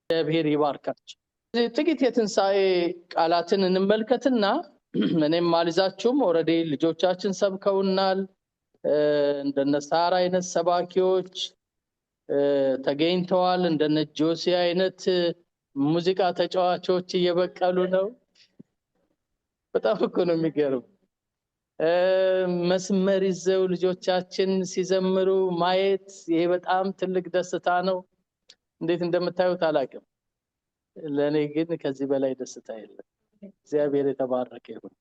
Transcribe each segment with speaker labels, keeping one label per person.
Speaker 1: እግዚአብሔር ይባርካችሁ። ጥቂት የትንሣኤ ቃላትን እንመልከትና እኔም ማልዛችሁም ኦሬዲ ልጆቻችን ሰብከውናል። እንደነ ሳራ አይነት ሰባኪዎች ተገኝተዋል። እንደነ ጆሲ አይነት ሙዚቃ ተጫዋቾች እየበቀሉ ነው። በጣም እኮ ነው የሚገርም። መስመር ይዘው ልጆቻችን ሲዘምሩ ማየት ይሄ በጣም ትልቅ ደስታ ነው። እንዴት እንደምታዩት አላውቅም። ለኔ ግን ከዚህ በላይ ደስታ የለም። እግዚአብሔር የተባረከ ይሁን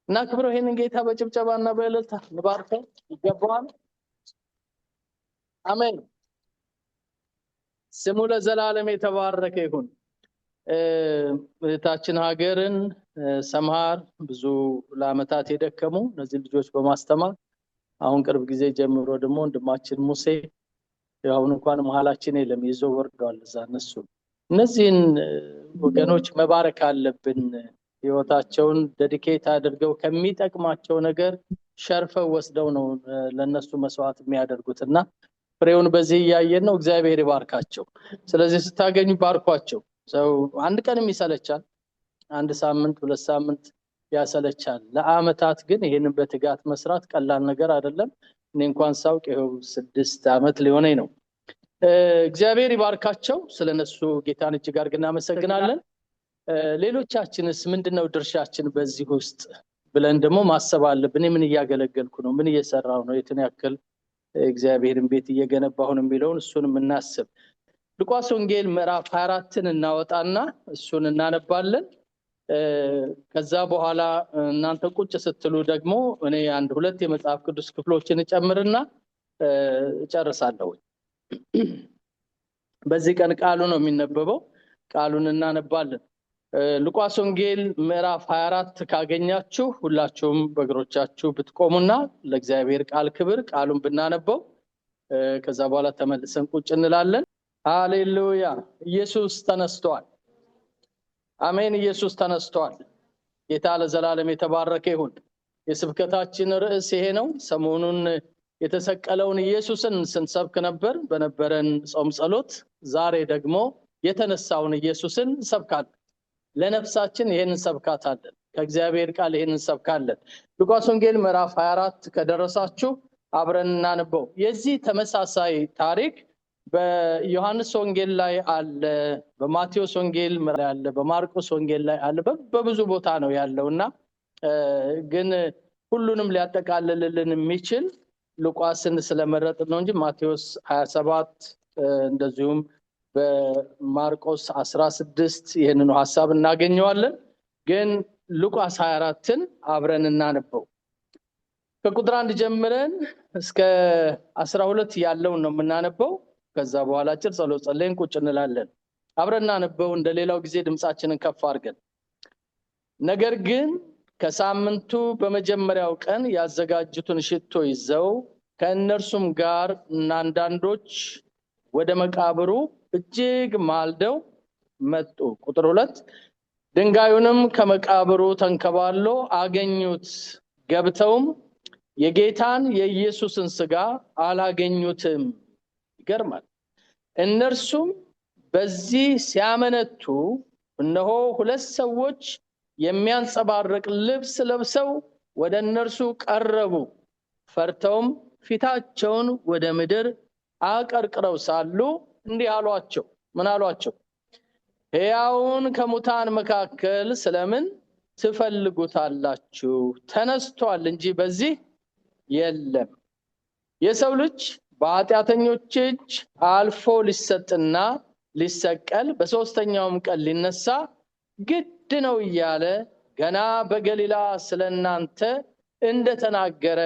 Speaker 1: እና ክብሩ ይሄንን ጌታ በጭብጨባና በእልልታ ንባርከው ይገባዋል። አሜን። ስሙ ለዘላለም የተባረከ ይሁን። እህታችን ሀገርን ሰምሃር ብዙ ለአመታት የደከሙ እነዚህ ልጆች በማስተማር አሁን ቅርብ ጊዜ ጀምሮ ደግሞ ወንድማችን ሙሴ አሁን እንኳን መሐላችን የለም ይዞ ወርዷል እዛ እነዚህን ወገኖች መባረክ አለብን። ህይወታቸውን ዴዲኬት አድርገው ከሚጠቅማቸው ነገር ሸርፈው ወስደው ነው ለነሱ መስዋዕት የሚያደርጉትና ፍሬውን በዚህ ያያየን ነው። እግዚአብሔር ይባርካቸው። ስለዚህ ስታገኙ ባርኳቸው። ሰው አንድ ቀንም ይሰለቻል፣ አንድ ሳምንት ሁለት ሳምንት ያሰለቻል። ለአመታት ግን ይሄንን በትጋት መስራት ቀላል ነገር አይደለም። እኔ እንኳን ሳውቅ ይሄው 6 አመት ሊሆነኝ ነው። እግዚአብሔር ይባርካቸው። ስለነሱ ጌታን እጅግ አድርገን እናመሰግናለን። ሌሎቻችንስ ምንድነው ድርሻችን በዚህ ውስጥ ብለን ደግሞ ማሰብ አለብን። ምን እያገለገልኩ ነው? ምን እየሰራሁ ነው? የትን ያክል እግዚአብሔርን ቤት እየገነባሁ ነው የሚለውን እሱንም እናስብ። ሉቃስ ወንጌል ምዕራፍ 24ን እናወጣና እሱን እናነባለን። ከዛ በኋላ እናንተ ቁጭ ስትሉ ደግሞ እኔ አንድ ሁለት የመጽሐፍ ቅዱስ ክፍሎችን እጨምርና እጨርሳለሁ። በዚህ ቀን ቃሉ ነው የሚነበበው። ቃሉን እናነባለን። ሉቃስ ወንጌል ምዕራፍ 24 ካገኛችሁ ሁላችሁም በእግሮቻችሁ ብትቆሙና ለእግዚአብሔር ቃል ክብር ቃሉን ብናነበው ከዛ በኋላ ተመልሰን ቁጭ እንላለን። ሃሌሉያ! ኢየሱስ ተነስቷል። አሜን። ኢየሱስ ተነስቷል። ጌታ ለዘላለም የተባረከ ይሁን። የስብከታችን ርዕስ ይሄ ነው። ሰሞኑን የተሰቀለውን ኢየሱስን ስንሰብክ ነበር በነበረን ጾም ጸሎት። ዛሬ ደግሞ የተነሳውን ኢየሱስን ሰብካለን። ለነፍሳችን ይሄንን ሰብካታለን። ከእግዚአብሔር ቃል ይሄንን ሰብካለን። ሉቃስ ወንጌል ምዕራፍ 24 ከደረሳችሁ አብረን እናነበው። የዚህ ተመሳሳይ ታሪክ በዮሐንስ ወንጌል ላይ አለ፣ በማቴዎስ ወንጌል ላይ አለ፣ በማርቆስ ወንጌል ላይ አለ። በብዙ ቦታ ነው ያለውና ግን ሁሉንም ሊያጠቃልልልን የሚችል ሉቃስን ስለመረጥን ነው እንጂ ማቴዎስ 27 እንደዚሁም በማርቆስ 16 ይሄንን ሐሳብ እናገኘዋለን። ግን ሉቃስ 24ን አብረን እናነበው። ከቁጥር 1 ጀምረን እስከ 12 ያለውን ነው የምናነበው። ከዛ በኋላ አጭር ጸሎት ጸልየን ቁጭ እንላለን። አብረን እናነበው። እንደሌላው ጊዜ ድምጻችንን ከፍ አድርገን። ነገር ግን ከሳምንቱ በመጀመሪያው ቀን ያዘጋጁትን ሽቶ ይዘው ከእነርሱም ጋር አንዳንዶች ወደ መቃብሩ እጅግ ማልደው መጡ። ቁጥር 2 ድንጋዩንም ከመቃብሩ ተንከባሎ አገኙት። ገብተውም የጌታን የኢየሱስን ሥጋ አላገኙትም። ይገርማል። እነርሱም በዚህ ሲያመነቱ እነሆ 2 ሰዎች የሚያንጸባርቅ ልብስ ለብሰው ወደ እነርሱ ቀረቡ። ፈርተውም ፊታቸውን ወደ ምድር አቀርቅረው ሳሉ እንዲህ አሏቸው። ምን አሏቸው? ሕያውን ከሙታን መካከል ስለምን ትፈልጉታላችሁ? ተነስቷል እንጂ በዚህ የለም። የሰው ልጅ በኃጢአተኞች እጅ አልፎ ሊሰጥና ሊሰቀል በሶስተኛውም ቀን ሊነሳ ግድ ነው እያለ ገና በገሊላ ስለናንተ እንደተናገረ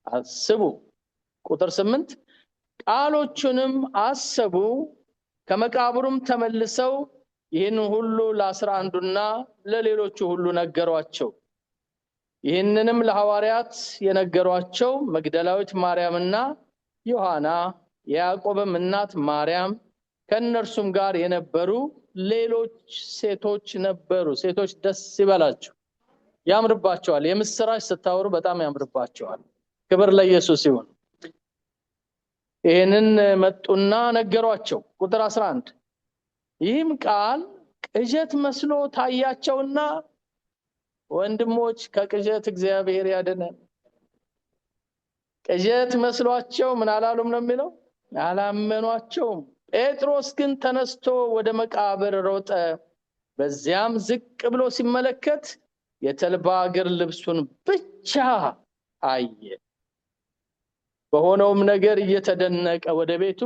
Speaker 1: አስቡ። ቁጥር 8 ቃሎቹንም አሰቡ። ከመቃብሩም ተመልሰው ይህን ሁሉ ለ11ና ለሌሎቹ ሁሉ ነገሯቸው። ይህንንም ለሐዋርያት የነገሯቸው መግደላዊት ማርያምና ዮሐና፣ የያዕቆብም እናት ማርያም ከእነርሱም ጋር የነበሩ ሌሎች ሴቶች ነበሩ። ሴቶች ደስ ይበላችሁ፣ ያምርባቸዋል። የምስራች ስታወሩ በጣም ያምርባቸዋል። ክብር ለኢየሱስ ይሁን። ይሄንን መጡና ነገሯቸው። ቁጥር 11 ይህም ቃል ቅዠት መስሎ ታያቸውና ወንድሞች ከቅዠት እግዚአብሔር ያድነን። ቅዠት መስሏቸው ምን አላሉም ነው የሚለው? አላመኗቸውም። ጴጥሮስ ግን ተነስቶ ወደ መቃብር ሮጠ። በዚያም ዝቅ ብሎ ሲመለከት የተልባ እግር ልብሱን ብቻ አየ። በሆነውም ነገር እየተደነቀ ወደ ቤቱ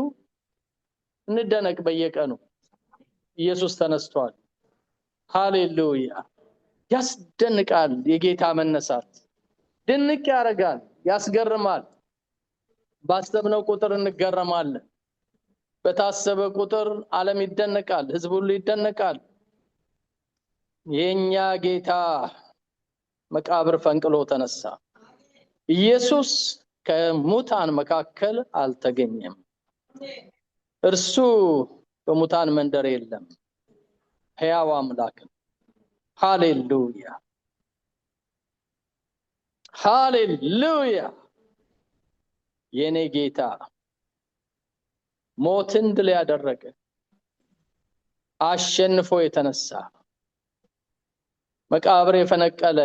Speaker 1: እንደነቅ በየቀኑ ኢየሱስ ተነስቷል። ሃሌሉያ! ያስደንቃል። የጌታ መነሳት ድንቅ ያደርጋል፣ ያስገርማል። ባሰብነው ቁጥር እንገረማለን። በታሰበ ቁጥር ዓለም ይደነቃል፣ ሕዝብ ሁሉ ይደነቃል። የኛ ጌታ መቃብር ፈንቅሎ ተነሳ። ኢየሱስ ከሙታን መካከል አልተገኘም። እርሱ በሙታን መንደር የለም፣ ሕያው አምላክ ነው። ሃሌሉያ ሃሌሉያ! የኔ ጌታ ሞትን ድል ያደረገ አሸንፎ የተነሳ መቃብር የፈነቀለ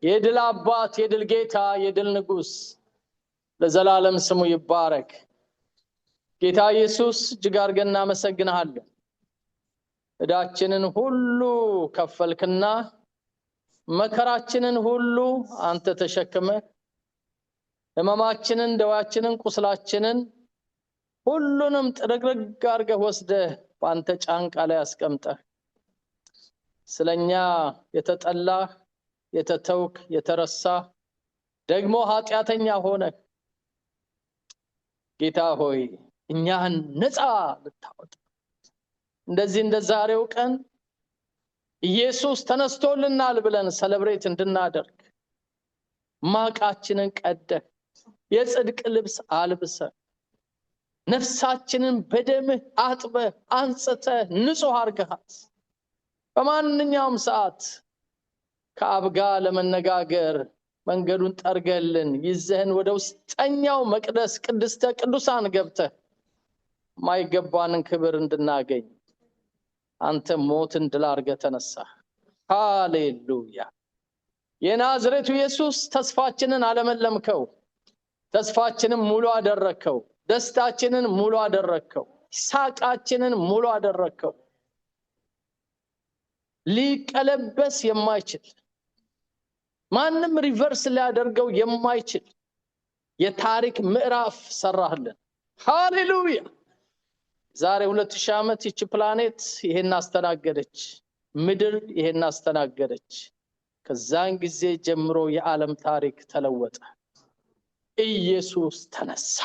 Speaker 1: የድል አባት፣ የድል ጌታ፣ የድል ንጉስ ለዘላለም ስሙ ይባረክ። ጌታ ኢየሱስ እጅግ አድርገን እናመሰግንሃለን። ዕዳችንን ሁሉ ከፈልክና መከራችንን ሁሉ አንተ ተሸክመ ሕመማችንን፣ ደዋችንን፣ ቁስላችንን ሁሉንም ጥርግርግ አድርገህ ወስደህ በአንተ ጫንቃ ላይ አስቀምጠህ ስለኛ የተጠላህ፣ የተተውክ፣ የተረሳ ደግሞ ኃጢአተኛ ሆነ ጌታ ሆይ እኛን ነፃ ልታወጣ እንደዚህ እንደዛሬው ቀን ኢየሱስ ተነስቶልናል ብለን ሰለብሬት እንድናደርግ ማቃችንን ቀደህ የጽድቅ ልብስ አልብሰህ ነፍሳችንን በደምህ አጥበህ አንጽተህ ንጹህ አድርገሃት በማንኛውም ሰዓት ከአብ ጋር ለመነጋገር መንገዱን ጠርገልን ይዘህን ወደ ውስጠኛው መቅደስ ቅድስተ ቅዱሳን ገብተህ ማይገባንን ክብር እንድናገኝ አንተ ሞትን ድል አድርገህ ተነሳህ። ሃሌሉያ! የናዝሬቱ ኢየሱስ ተስፋችንን አለመለምከው፣ ተስፋችንን ሙሉ አደረከው፣ ደስታችንን ሙሉ አደረከው፣ ሳቃችንን ሙሉ አደረከው። ሊቀለበስ የማይችል ማንም ሪቨርስ ሊያደርገው የማይችል የታሪክ ምዕራፍ ሰራህልን። ሃሌሉያ! ዛሬ 2000 ዓመት ይቺ ፕላኔት ይሄን አስተናገደች፣ ምድር ይሄን አስተናገደች። ከዛን ጊዜ ጀምሮ የዓለም ታሪክ ተለወጠ። ኢየሱስ ተነሳ፣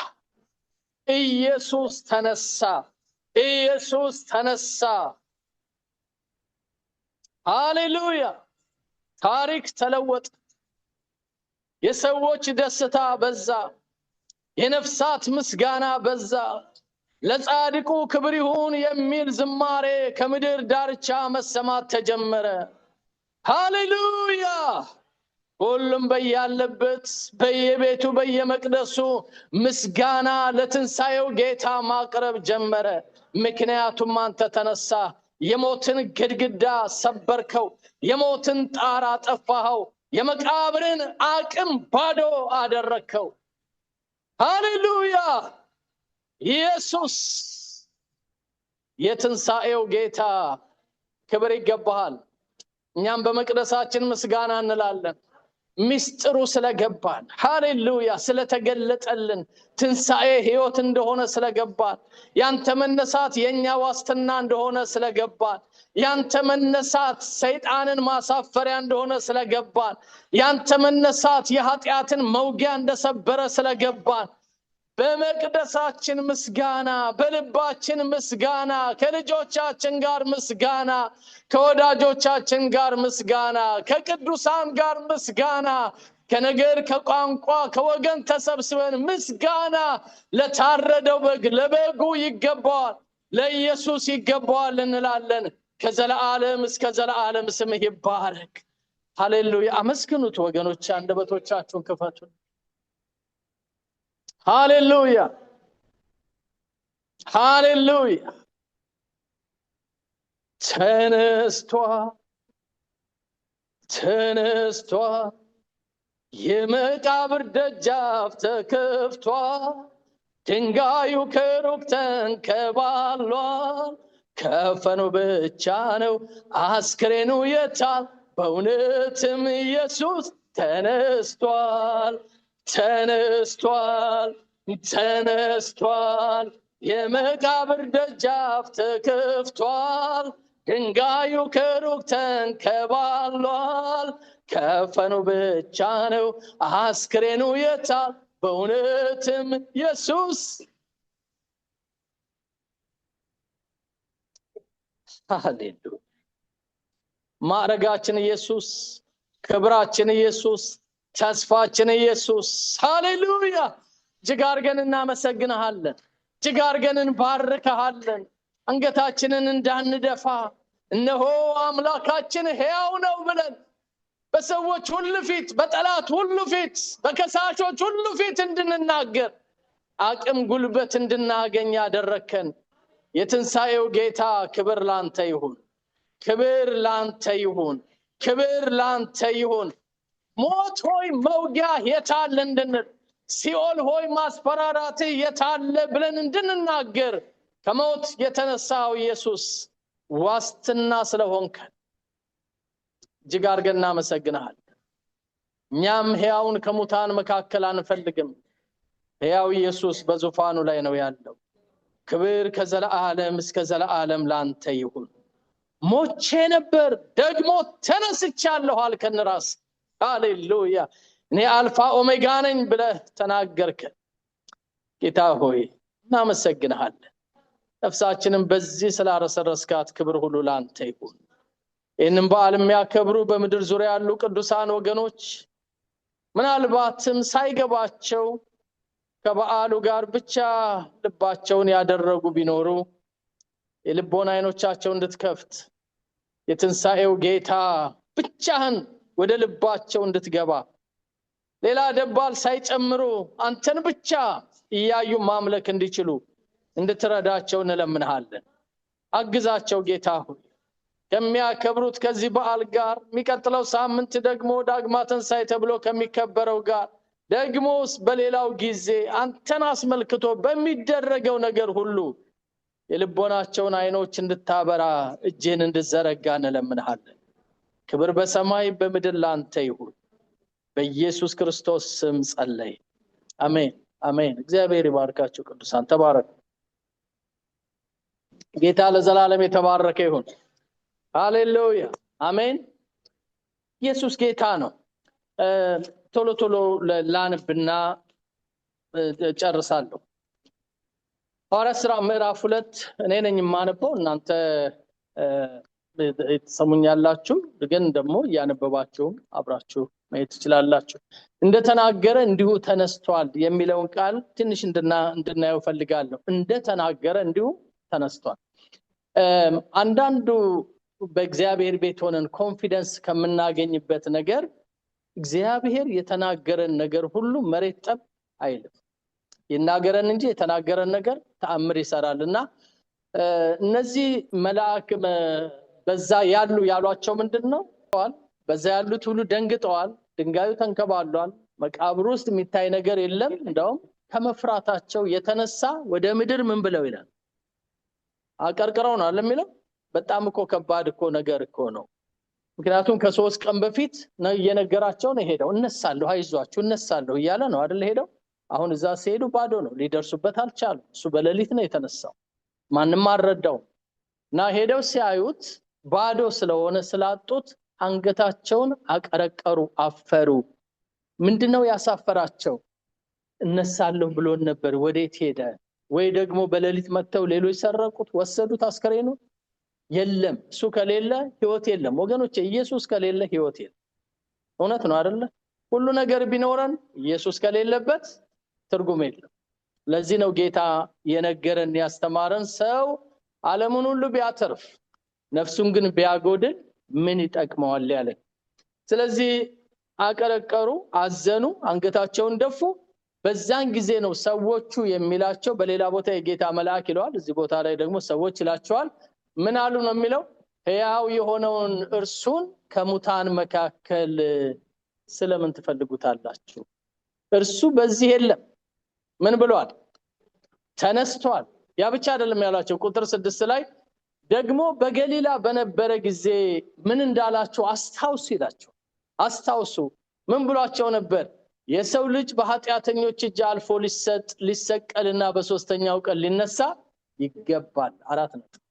Speaker 1: ኢየሱስ ተነሳ፣ ኢየሱስ ተነሳ። ሃሌሉያ! ታሪክ ተለወጠ። የሰዎች ደስታ በዛ፣ የነፍሳት ምስጋና በዛ። ለጻድቁ ክብር ይሁን የሚል ዝማሬ ከምድር ዳርቻ መሰማት ተጀመረ። ሃሌሉያ! ሁሉም በያለበት በየቤቱ በየመቅደሱ ምስጋና ለትንሣኤው ጌታ ማቅረብ ጀመረ። ምክንያቱም አንተ ተነሳ፣ የሞትን ግድግዳ ሰበርከው፣ የሞትን ጣራ አጠፋኸው፣ የመቃብርን አቅም ባዶ አደረከው። ሃሌሉያ! ኢየሱስ የትንሣኤው ጌታ ክብር ይገባሃል። እኛም በመቅደሳችን ምስጋና እንላለን። ሚስጥሩ ስለገባን፣ ሃሌሉያ፣ ስለተገለጠልን፣ ትንሣኤ ሕይወት እንደሆነ ስለገባን፣ ያንተ መነሳት የኛ ዋስትና እንደሆነ ስለገባን፣ ያንተ መነሳት ሰይጣንን ማሳፈሪያ እንደሆነ ስለገባን፣ ያንተ መነሳት የኃጢአትን መውጊያ እንደሰበረ ስለገባን በመቅደሳችን ምስጋና፣ በልባችን ምስጋና፣ ከልጆቻችን ጋር ምስጋና፣ ከወዳጆቻችን ጋር ምስጋና፣ ከቅዱሳን ጋር ምስጋና፣ ከነገር ከቋንቋ ከወገን ተሰብስበን ምስጋና ለታረደው በግ ለበጉ ይገባዋል፣ ለኢየሱስ ይገባዋል እንላለን። ከዘላለም እስከ ዘላለም ስምህ ይባረክ። ሃሌሉያ! አመስግኑት ወገኖች፣ አንደበቶቻችሁን ክፈቱ። ሃሌሉያ! ሃሌሉያ! ተነስቷል የመቃብር ደጃፍ ተከፍቷል ድንጋዩ ከሩቅ ተንከባሏል ከፈኑ ብቻ ነው አስክሬኑ የታል በእውነትም ኢየሱስ ተነስቷል የመቃብር ደጃፍ ተከፍቷል ድንጋዩ ከሩቅ ተንከባሏል ከፈኑ ብቻ ነው አስክሬኑ የታል በእውነትም ኢየሱስ ሃሌሉያ ማዕረጋችን ኢየሱስ ክብራችን ኢየሱስ ተስፋችን ኢየሱስ ሃሌሉያ እጅግ አድርገን እናመሰግንሃለን እጅግ አድርገን እንባርክሃለን አንገታችንን እንዳንደፋ እነሆ አምላካችን ሕያው ነው ብለን በሰዎች ሁሉ ፊት በጠላት ሁሉ ፊት በከሳሾች ሁሉ ፊት እንድንናገር አቅም ጉልበት እንድናገኝ ያደረከን የትንሣኤው ጌታ ክብር ላንተ ይሁን ክብር ላንተ ይሁን ሞት ሆይ መውጊያ የታለ እንድንል ሲኦል ሆይ ማስፈራራት የታለ ብለን እንድንናገር ከሞት የተነሳው ኢየሱስ ዋስትና ስለሆንከ እጅግ አድርገን እናመሰግንሃለን እኛም ሕያውን ከሙታን መካከል አንፈልግም ሕያው ኢየሱስ በዙፋኑ ላይ ነው ያለው ክብር ከዘላለም እስከ ዘላለም ላንተ ይሁን ሞቼ ነበር ደግሞ ተነስቻለሁ አልከን ራስ ሃሌሉያ እኔ አልፋ ኦሜጋ ነኝ ብለህ ተናገርክ ጌታ ሆይ እናመሰግንሃለን ነፍሳችንን በዚህ ስላረሰረስካት ክብር ሁሉ ላንተ ይሁን ይህንን በዓል የሚያከብሩ በምድር ዙሪያ ያሉ ቅዱሳን ወገኖች ምናልባትም ሳይገባቸው ከበዓሉ ጋር ብቻ ልባቸውን ያደረጉ ቢኖሩ የልቦና አይኖቻቸው እንድትከፍት የትንሣኤው ጌታ ብቻህን ወደ ልባቸው እንድትገባ ሌላ ደባል ሳይጨምሩ አንተን ብቻ እያዩ ማምለክ እንዲችሉ እንድትረዳቸው እንለምንሃለን አግዛቸው ጌታ ሆይ ከሚያከብሩት ከዚህ በዓል ጋር የሚቀጥለው ሳምንት ደግሞ ዳግማ ትንሣኤ ተብሎ ከሚከበረው ጋር ደግሞስ በሌላው ጊዜ አንተን አስመልክቶ በሚደረገው ነገር ሁሉ የልቦናቸውን አይኖች እንድታበራ እጅህን እንድትዘረጋ እንለምንሃለን ክብር በሰማይ በምድር ላንተ ይሁን በኢየሱስ ክርስቶስ ስም ጸለይ አሜን አሜን እግዚአብሔር ይባርካችሁ ቅዱሳን ተባረኩ ጌታ ለዘላለም የተባረከ ይሁን ሃሌሉያ አሜን ኢየሱስ ጌታ ነው ቶሎ ቶሎ ላንብና ጨርሳለሁ ሐዋርያት ሥራ ምዕራፍ 2 እኔ ነኝ የማነበው እናንተ ተሰሙኛላችሁ ግን ደግሞ ያነበባችሁ አብራችሁ ማየት ትችላላችሁ እንደተናገረ እንዲሁ ተነስቷል የሚለውን ቃል ትንሽ እንድናየው ፈልጋለሁ እንደተናገረ እንዲሁ ተነስቷል አንዳንዱ በእግዚአብሔር ቤት ሆነን ኮንፊደንስ ከምናገኝበት ነገር እግዚአብሔር የተናገረን ነገር ሁሉ መሬት ጠብ አይልም ይናገረን እንጂ የተናገረን ነገር ተአምር ይሰራልና እነዚህ መልአክ በዛ ያሏቸው ምንድነው በዛ ያሉት ሁሉ ደንግጠዋል ድንጋዩ ተንከባሏል መቃብሩ ውስጥ የሚታይ ነገር የለም እንደውም ከመፍራታቸው የተነሳ ወደ ምድር ምን ብለው ይላል አቀርቅረው ነው አይደል በጣም እኮ ከባድ እኮ ነገር እኮ ነው ምክንያቱም ከ3 ቀን በፊት ነው እየነገራቸው ነው ሄደው እነሳለሁ አይዟችሁ እነሳለሁ እያለ ነው አይደል ሄደው አሁን እዛ ሲሄዱ ባዶ ነው ሊደርሱበት አልቻሉ እሱ በሌሊት ነው የተነሳው ማንንም አልረዳው እና ሄደው ሲያዩት ባዶ ስለሆነ ስላጡት አንገታቸውን አቀረቀሩ አፈሩ ምንድነው ያሳፈራቸው እነሳለሁ ብሎ ነበር ወዴት ሄደ ወይ ደግሞ በሌሊት መተው ሌሎች ሰረቁት ወሰዱት አስከሬኑ የለም እሱ ከሌለ ህይወት የለም ወገኖቼ ኢየሱስ ከሌለ ህይወት የለም እውነት ነው አይደል ሁሉ ነገር ቢኖረን ኢየሱስ ከሌለበት ትርጉም የለም ለዚህ ነው ጌታ የነገረን ያስተማረን ሰው ዓለሙን ሁሉ ቢያተርፍ ነፍሱን ግን ቢያጎድል ምን ይጠቅመዋል ያለ ስለዚህ አቀረቀሩ አዘኑ አንገታቸውን ደፉ በዛን ጊዜ ነው ሰዎቹ የሚላቸው በሌላ ቦታ የጌታ መልአክ ይለዋል እዚህ ቦታ ላይ ደግሞ ሰዎች ይላቸዋል ምን አሉ ነው የሚለው ሕያው የሆነውን እርሱን ከሙታን መካከል ስለምን ትፈልጉታላችሁ? እርሱ በዚህ የለም። ምን ብሏል? ተነስቷል። ያ ብቻ አይደለም ያላቸው ቁጥር 6 ላይ ደግሞ በገሊላ በነበረ ጊዜ ምን እንዳላችሁ አስታውሱ ይላቸው። አስታውሱ። ምን ብሏቸው ነበር? የሰው ልጅ በኃጢአተኞች እጅ አልፎ ሊሰቀልና በሶስተኛው ቀን ሊነሳ ይገባል። 4 ነጥብ።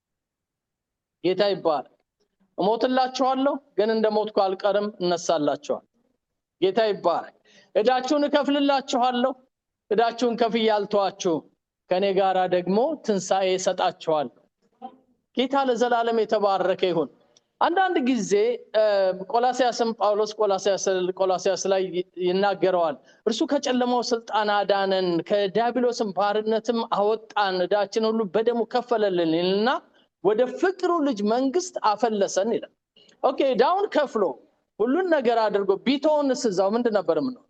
Speaker 1: ጌታ ይባረክ። እሞትላችኋለሁ ግን እንደሞትኩ አልቀርም፣ እነሳላችኋለሁ። ጌታ ይባረክ። ዕዳችሁን እከፍልላችኋለሁ፣ ዕዳችሁን ከፍዬ አልተዋችሁም፣ ከኔ ጋራ ደግሞ ትንሣኤ እሰጣችኋለሁ። ጌታ ለዘላለም የተባረከ ይሁን። አንዳንድ ጊዜ ቆላስያስም ጳውሎስ ቆላስያስ ላይ ይናገረዋል። እርሱ ከጨለማው ስልጣን አዳነን፣ ከዲያብሎስም ባርነትም አወጣን፣ ዕዳችን ሁሉ በደሙ ከፈለልን ይልና ወደ ፍቅሩ ልጅ መንግስት አፈለሰን ይላል። ኦኬ፣ ዕዳውን ከፍሎ ሁሉን ነገር አድርጎ ቢተውንስ እዛው ምንድን ነበር የምንሆነው?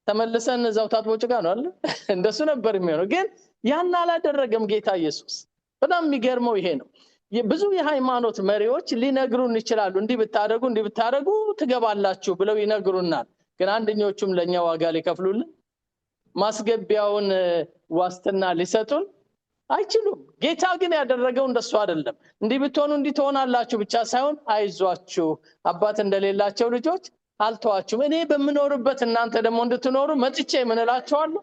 Speaker 1: ተመልሰን እዛው ታጥቦ ጭቃ ነው አይደል? እንደሱ ነበር የሚሆነው። ግን ያን አላደረገም ጌታ ኢየሱስ። በጣም የሚገርመው ይሄ ነው። ብዙ የሃይማኖት መሪዎች ሊነግሩን ይችላሉ፣ እንዲህ ብታደርጉ ትገባላችሁ ብለው ይነግሩናል። ግን አንደኞቹም ለኛ ዋጋ ሊከፍሉልን ማስገቢያውን ዋስትና ሊሰጡን አይችሉም። ጌታ ግን ያደረገው እንደሱ አይደለም። እንዲህ ብትሆኑ እንዲህ ትሆናላችሁ ብቻ ሳይሆን አይዟችሁ፣ አባት እንደሌላቸው ልጆች አልተዋችሁም፣ እኔ በምኖርበት እናንተ ደግሞ እንድትኖሩ መጥቼ ምን እላችኋለሁ?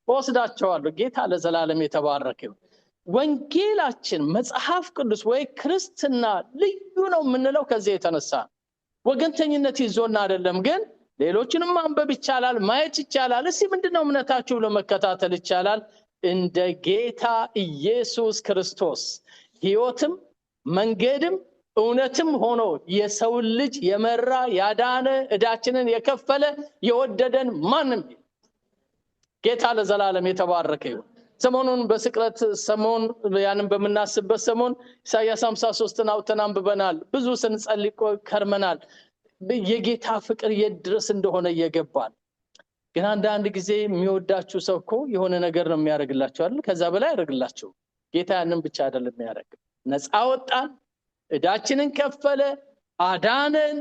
Speaker 1: ወስዳችኋለሁ። ጌታ ለዘላለም የተባረከ ይሁን። ወንጌላችን መጽሐፍ ቅዱስ ወይ ክርስትና ልዩ ነው የምንለው ከዚህ የተነሳ ወገንተኝነት ይዞና አይደለም። ግን ሌሎችንም ማንበብ ይቻላል፣ ማየት ይቻላል። እስኪ ምንድነው እምነታችሁ ብሎ መከታተል ይቻላል። እንደ ጌታ ኢየሱስ ክርስቶስ ሕይወትም መንገድም እውነትም ሆኖ የሰው ልጅ የመራ ያዳነ ዕዳችንን የከፈለ የወደደን ማንም ጌታ ለዘላለም የተባረከ ይሁን። ሰሞኑን በስቅለት ሰሞን ያንን በመናስበት ሰሞን ኢሳይያስ 53ን አውጥተን አንብበናል። ብዙ ስንጸልይ ከርመናል። የጌታ ፍቅር የድረስ እንደሆነ እየገባን ግን አንዳንድ ጊዜ የሚወዳችሁ ሰው እኮ የሆነ ነገር ነው የሚያደርግላችሁ አይደል? ከዛ በላይ ያደርግላችሁ። ጌታ ያንን ብቻ አይደለም የሚያደርግ። ነፃ ወጣን፣ ዕዳችንን ከፈለ፣ አዳነን።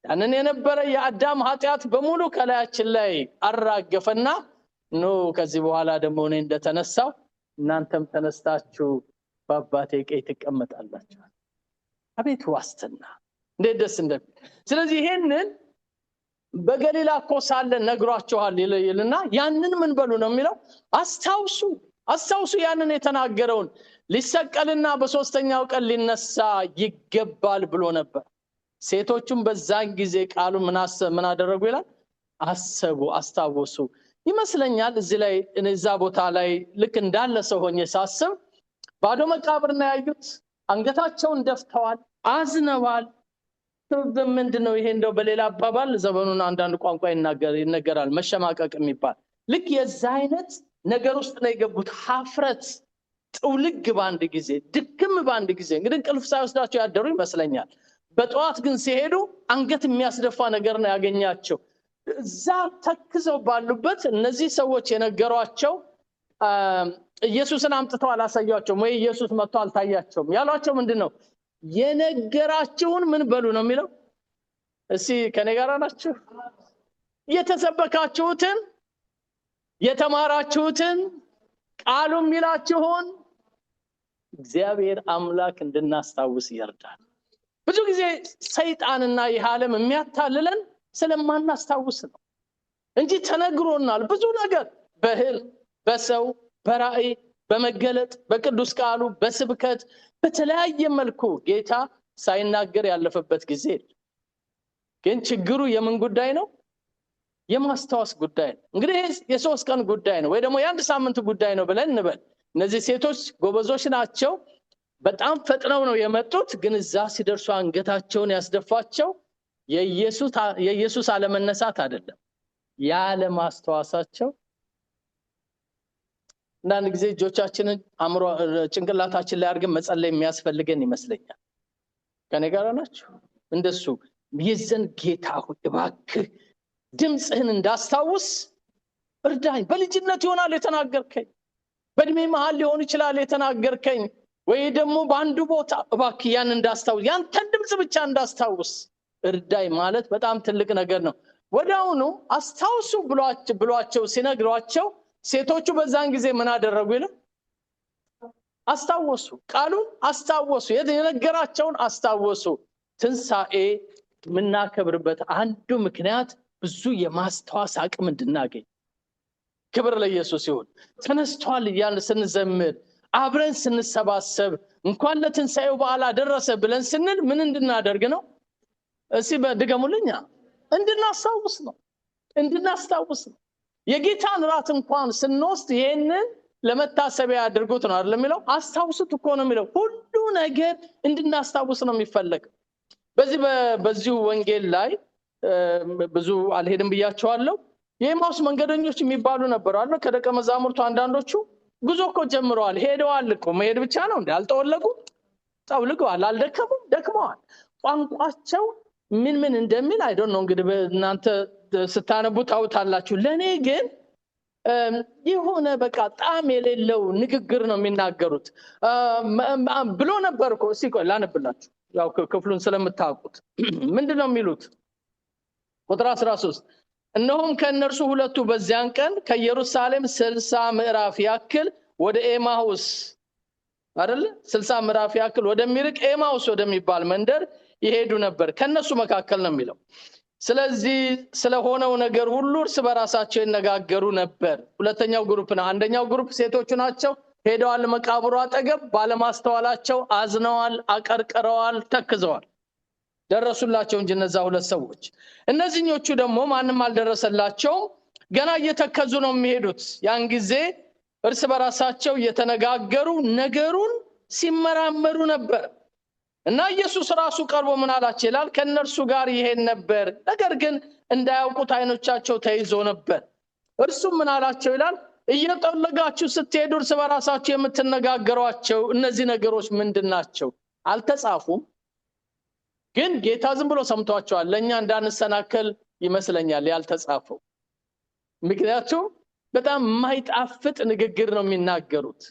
Speaker 1: ያንን የነበረ የአዳም ኃጢአት በሙሉ ከላያችን ላይ አራገፈና ኖ ከዚህ በኋላ ደግሞ እኔ እንደተነሳው እናንተም ተነስታችሁ በአባቴ ቀኝ ትቀመጣላችሁ። አቤት ዋስትና እንዴት ደስ እንደሚል። ስለዚህ ይሄንን በገሊላ እኮ ሳለ ነግሯቸዋል ይልና ያንን ምን በሉ ነው የሚለው? አስታውሱ ያንን የተናገረውን ሊሰቀልና በሶስተኛው ቀን ሊነሳ ይገባል ብሎ ነበር። ሴቶቹም በዛን ጊዜ ቃሉ ምን አደረጉ ይላል? አስታወሱ ይመስለኛል። እዚህ ላይ እዛ ቦታ ላይ ልክ እንዳለ ሰው ሆኜ ሳስብ ባዶ መቃብር ነው ያዩት። አንገታቸውን ደፍተዋል፣ አዝነዋል። ምንድነው ይሄ? እንደው በሌላ አባባል ዘመኑን አንዳንድ ቋንቋ ይነገራል፣ መሸማቀቅ የሚባል ልክ የዛ አይነት ነገር ውስጥ ነው የገቡት። ሀፍረት፣ ጥውልግ ባንድ ጊዜ፣ ድክም ባንድ ጊዜ። እንግዲህ እንቅልፍ ሳይወስዳቸው ያደሩ ይመስለኛል። በጠዋት ግን ሲሄዱ አንገት የሚያስደፋ ነገር ነው ያገኛቸው። እዛ ተክዘው ባሉበት እነዚህ ሰዎች የነገሯቸው ኢየሱስን አምጥተው አላሳያቸውም ወይ ኢየሱስ መጥቶ አልታያቸውም። ያሏቸው ምንድነው? የነገራችሁን ምን በሉ ነው የሚለው? እስኪ ከኔ ጋር ናችሁ? የተሰበካችሁትን የተማራችሁትን ቃሉ የሚላችሁን እግዚአብሔር አምላክ እንድናስታውስ ይርዳል። ብዙ ጊዜ ሰይጣንና ይህ ዓለም የሚያታልለን ስለማናስታውስ ነው እንጂ ተነግሮናል ብዙ ነገር በህልም፣ በሰው፣ በራእይ፣ በመገለጥ፣ በቅዱስ ቃሉ፣ በስብከት በተለያየ መልኩ ጌታ ሳይናገር ያለፈበት ጊዜ ግን ችግሩ የምን ጉዳይ ነው? የማስታወስ ጉዳይ ነው። እንግዲህ የሶስት ቀን ጉዳይ ነው ወይ ደግሞ የአንድ ሳምንት ጉዳይ ነው ብለን እንበል። እነዚህ ሴቶች ጎበዞች ናቸው፣ በጣም ፈጥነው ነው የመጡት። ግን እዛ ሲደርሱ አንገታቸውን ያስደፋቸው የኢየሱስ አለመነሳት አይደለም፣ ያለ ማስተዋሳቸው። አንዳንድ ጊዜ እጆቻችንን ጭንቅላታችን ላይ አድርገን መጸለይ የሚያስፈልገን ይመስለኛል። ከኔ ጋር ናችሁ? እንደሱ የዘን ጌታ ሆይ እባክህ ድምፅህን እንዳስታውስ እርዳኝ። በልጅነት ይሆናል የተናገርከኝ፣ በእድሜ መሃል ሊሆን ይችላል የተናገርከኝ። ወይ ደግሞ በአንዱ ቦታ እባክህ ያን እንዳስታውስ ያንተን ድምጽ ብቻ እንዳስታውስ እርዳይ ማለት በጣም ትልቅ ነገር ነው። ወዲያውኑ አስታውሱ ብሏቸው ሲነግሯቸው ሴቶቹ በዛን ጊዜ ምን አደረጉ ይላል? አስታወሱ። ቃሉን አስታወሱ። የነገራቸውን አስታወሱ። ትንሣኤ የምናከብርበት አንዱ ምክንያት ብዙ የማስታወስ አቅም እንድናገኝ። ክብር ለኢየሱስ ይሁን። ተነስቷል እያልን ስንዘምር፣ አብረን ስንሰባሰብ፣ እንኳን ለትንሣኤው በዓል አደረሰ ብለን ስንል ምን እንድናደርግ ነው? እስቲ በድገሙልኛ። እንድናስታውስ ነው። እንድናስታውስ ነው። የጌታን ራት እንኳን ስንወስድ ይሄንን ለመታሰቢያ ያድርጉት ነው አይደል የሚለው? አስታውሱት እኮ ነው የሚለው። ሁሉ ነገር እንድናስታውስ ነው የሚፈለገው። በዚሁ ወንጌል ላይ ብዙ አልሄድም ብያቸዋለሁ። የኤማውስ መንገደኞች የሚባሉ ነበሩ አለ። ከደቀ መዛሙርቱ አንዳንዶቹ ጉዞ እኮ ጀምረዋል፣ ሄደዋል እኮ። መሄድ ብቻ ነው እንዴ? አልጠወለጉም? ጠውልገዋል። አልደከሙም? ደክመዋል። ቋንቋቸው ምን እንደሚል አይዶን ነው እንግዲህ እናንተ ስታነቡ ታውታላችሁ። ለኔ ግን የሆነ በቃ ጣም የሌለው ንግግር ነው የሚናገሩት ብሎ ነበርኮ። እስቲ ቆይ ላነብላችሁ፣ ያው ክፍሉን ስለምታውቁት። ምንድነው የሚሉት? ቁጥር 13 እነሆም ከነርሱ ሁለቱ በዚያን ቀን ከኢየሩሳሌም 60 ምዕራፍ ያክል ወደ ኤማሁስ አይደል 60 ምዕራፍ ያክል ወደሚርቅ ኤማሁስ ወደሚባል መንደር ይሄዱ ነበር። ከነሱ መካከል ነው የሚለው። ስለዚህ ስለሆነው ነገር ሁሉ እርስ በራሳቸው ይነጋገሩ ነበር። ሁለተኛው ግሩፕ ነው። አንደኛው ግሩፕ ሴቶቹ ናቸው። ሄደዋል መቃብሩ አጠገብ፣ ባለማስተዋላቸው አዝነዋል፣ አቀርቅረዋል፣ ተክዘዋል። ደረሱላቸው እንጂ እነዛ ሁለት ሰዎች። እነዚህኞቹ ደግሞ ማንም አልደረሰላቸውም፣ ገና እየተከዙ ነው የሚሄዱት። ያን ጊዜ እርስ በራሳቸው እየተነጋገሩ ነገሩን ሲመራመሩ ነበር። እና ኢየሱስ ራሱ ቀርቦ ምን አላቸው ይላል? ከነርሱ ጋር ይሄድ ነበር፣ ነገር ግን እንዳያውቁት አይኖቻቸው ተይዞ ነበር። እርሱም ምን አላቸው ይላል? እየጠለጋችሁ ስትሄዱ እርስ በራሳችሁ የምትነጋገሯቸው እነዚህ ነገሮች ምንድናቸው? አልተጻፉም? ግን ጌታ ዝም ብሎ ሰምቷቸዋል። ለኛ እንዳንሰናከል ይመስለኛል ያልተጻፈው። ምክንያቱም በጣም የማይጣፍጥ ንግግር ነው የሚናገሩት።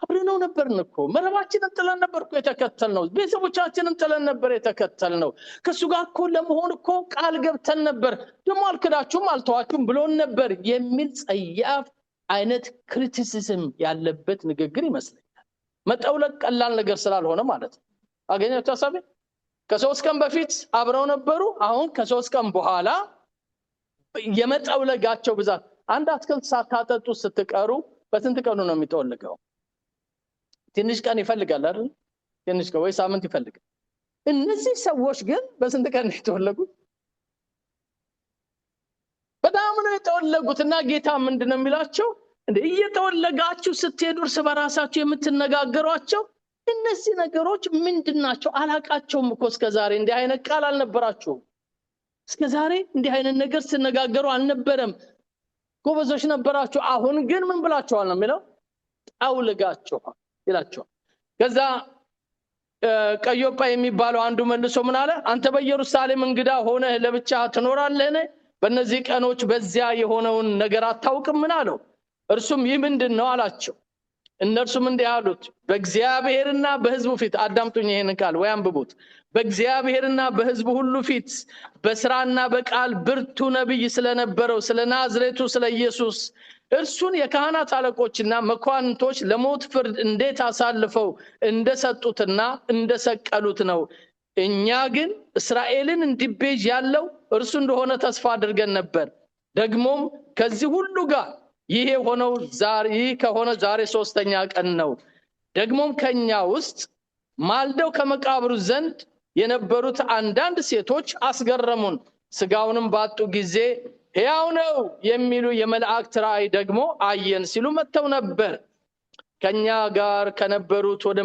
Speaker 1: አብረነው ነበርን እኮ፣ መረባችንን ጥለን ነበር እኮ የተከተልነው፣ ቤተሰቦቻችንን ጥለን ነበር የተከተልነው፣ ከሱ ጋር እኮ ለመሆን እኮ ቃል ገብተን ነበር፣ ደግሞ አልክዳችሁም አልተዋችሁም ብሎን ነበር የሚል ጸያፍ አይነት ክሪቲሲዝም ያለበት ንግግር ይመስለኛል። መጠውለቅ ቀላል ነገር ስላልሆነ ማለት ነው። አገኛችሁ ሐሳቤ? ከ3 ቀን በፊት አብረው ነበሩ። አሁን ከ3 ቀን በኋላ የመጠውለጋቸው ብዛት፣ አንድ አትክልት ሳታጠጡ ስትቀሩ በስንት ቀኑ ነው የሚጠወልገው? ትንሽ ቀን ይፈልጋል አይደል? ትንሽ ቀን ወይ ሳምንት ይፈልጋል። እነዚህ ሰዎች ግን በስንት ቀን ነው የተወለጉት? በጣም ነው የተወለጉት። እና ጌታ ምንድነው የሚላቸው? እንዴ እየተወለጋችሁ ስትሄዱ እርስ በራሳችሁ የምትነጋገሯቸው እነዚህ ነገሮች ምንድናቸው? አላቃቸውም እኮ እስከዛሬ እንዲህ አይነት ቃል አልነበራችሁም። እስከዛሬ እንዲህ አይነት ነገር ሲነጋገሩ አልነበረም። ጎበዞች ነበራችሁ። አሁን ግን ምን ብላችኋል ነው የሚለው? ጠውልጋችኋል ይላቸዋል። ከዛ ቀዮጳ የሚባለው አንዱ መልሶ ምን አለ? አንተ በኢየሩሳሌም እንግዳ ሆነህ ለብቻ ትኖራለህን? በእነዚህ ቀኖች በዚያ የሆነውን ነገር አታውቅም? ምን አለው? እርሱም ይህ ምንድን ነው አላቸው። እነርሱም እንዲህ አሉት፣ በእግዚአብሔርና በሕዝቡ ፊት፣ አዳምጡኝ ይሄንን ቃል ወይ አንብቡት። በእግዚአብሔርና በሕዝቡ ሁሉ ፊት በስራና በቃል ብርቱ ነቢይ ስለነበረው ስለ ናዝሬቱ ስለ ኢየሱስ እርሱን የካህናት አለቆችና መኳንንቶች ለሞት ፍርድ እንዴት አሳልፈው እንደሰጡትና እንደሰቀሉት ነው። እኛ ግን እስራኤልን እንዲቤዥ ያለው እርሱ እንደሆነ ተስፋ አድርገን ነበር። ደግሞም ከዚህ ሁሉ ጋር ይህ ከሆነ ዛሬ 3ኛ ቀን ነው። ደግሞም ከኛ ውስጥ ማልደው ከመቃብሩ ዘንድ የነበሩት አንዳንድ ሴቶች አስገረሙን። ስጋውንም ባጡ ጊዜ ሕያው ነው የሚሉ የመላእክት ራእይ ደግሞ አየን ሲሉ መጥተው ነበር። ከኛ ጋር ከነበሩት ወደ